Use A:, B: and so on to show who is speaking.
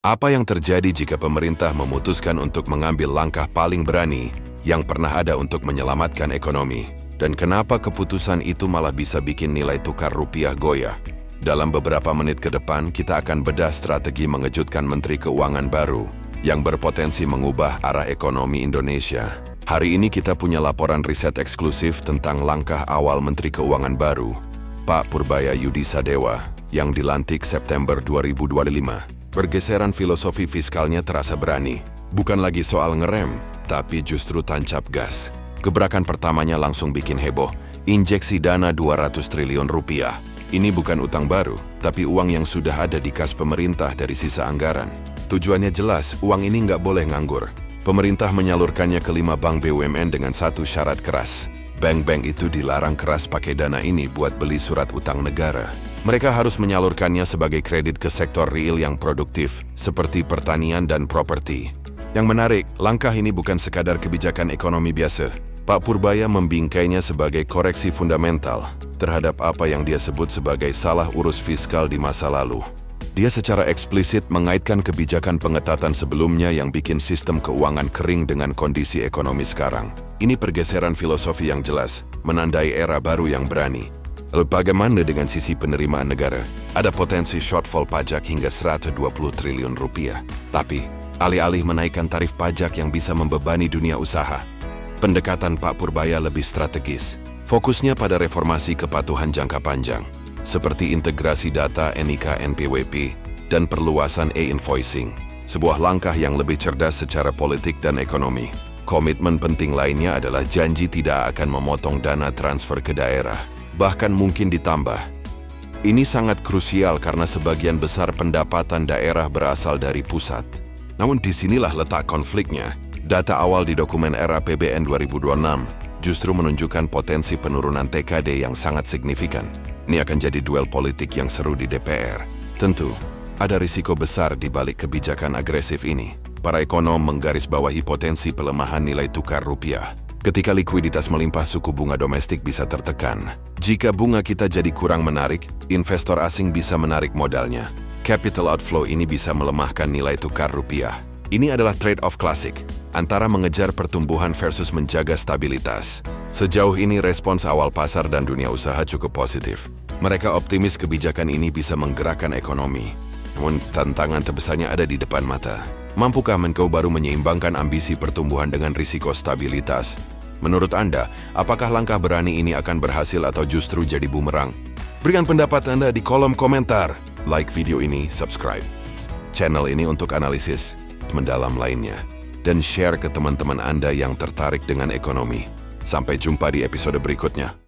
A: Apa yang terjadi jika pemerintah memutuskan untuk mengambil langkah paling berani yang pernah ada untuk menyelamatkan ekonomi? Dan kenapa keputusan itu malah bisa bikin nilai tukar rupiah goyah? Dalam beberapa menit ke depan, kita akan bedah strategi mengejutkan Menteri Keuangan baru yang berpotensi mengubah arah ekonomi Indonesia. Hari ini kita punya laporan riset eksklusif tentang langkah awal Menteri Keuangan baru, Pak Purbaya Yudi Sadewa, yang dilantik September 2025. Pergeseran filosofi fiskalnya terasa berani. Bukan lagi soal ngerem, tapi justru tancap gas. Gebrakan pertamanya langsung bikin heboh. Injeksi dana 200 triliun rupiah. Ini bukan utang baru, tapi uang yang sudah ada di kas pemerintah dari sisa anggaran. Tujuannya jelas, uang ini nggak boleh nganggur. Pemerintah menyalurkannya ke 5 bank BUMN dengan satu syarat keras. Bank-bank itu dilarang keras pakai dana ini buat beli surat utang negara. Mereka harus menyalurkannya sebagai kredit ke sektor real yang produktif, seperti pertanian dan properti. Yang menarik, langkah ini bukan sekadar kebijakan ekonomi biasa. Pak Purbaya membingkainya sebagai koreksi fundamental terhadap apa yang dia sebut sebagai salah urus fiskal di masa lalu. Dia secara eksplisit mengaitkan kebijakan pengetatan sebelumnya yang bikin sistem keuangan kering dengan kondisi ekonomi sekarang. Ini pergeseran filosofi yang jelas, menandai era baru yang berani. Lalu bagaimana dengan sisi penerimaan negara? Ada potensi shortfall pajak hingga 120 triliun rupiah. Tapi, alih-alih menaikkan tarif pajak yang bisa membebani dunia usaha, pendekatan Pak Purbaya lebih strategis. Fokusnya pada reformasi kepatuhan jangka panjang, seperti integrasi data NIK NPWP dan perluasan e-invoicing. Sebuah langkah yang lebih cerdas secara politik dan ekonomi. Komitmen penting lainnya adalah janji tidak akan memotong dana transfer ke daerah, bahkan mungkin ditambah. Ini sangat krusial karena sebagian besar pendapatan daerah berasal dari pusat. Namun disinilah letak konfliknya. Data awal di dokumen RAPBN 2026 justru menunjukkan potensi penurunan TKD yang sangat signifikan. Ini akan jadi duel politik yang seru di DPR. Tentu, ada risiko besar di balik kebijakan agresif ini. Para ekonom menggarisbawahi potensi pelemahan nilai tukar rupiah. Ketika likuiditas melimpah, suku bunga domestik bisa tertekan. Jika bunga kita jadi kurang menarik, investor asing bisa menarik modalnya. Capital outflow ini bisa melemahkan nilai tukar rupiah. Ini adalah trade-off klasik antara mengejar pertumbuhan versus menjaga stabilitas. Sejauh ini respons awal pasar dan dunia usaha cukup positif. Mereka optimis kebijakan ini bisa menggerakkan ekonomi. Namun tantangan terbesarnya ada di depan mata. Mampukah Menko baru menyeimbangkan ambisi pertumbuhan dengan risiko stabilitas? Menurut Anda, apakah langkah berani ini akan berhasil atau justru jadi bumerang? Berikan pendapat Anda di kolom komentar. Like video ini, subscribe channel ini untuk analisis mendalam lainnya. Dan share ke teman-teman Anda yang tertarik dengan ekonomi. Sampai jumpa di episode berikutnya.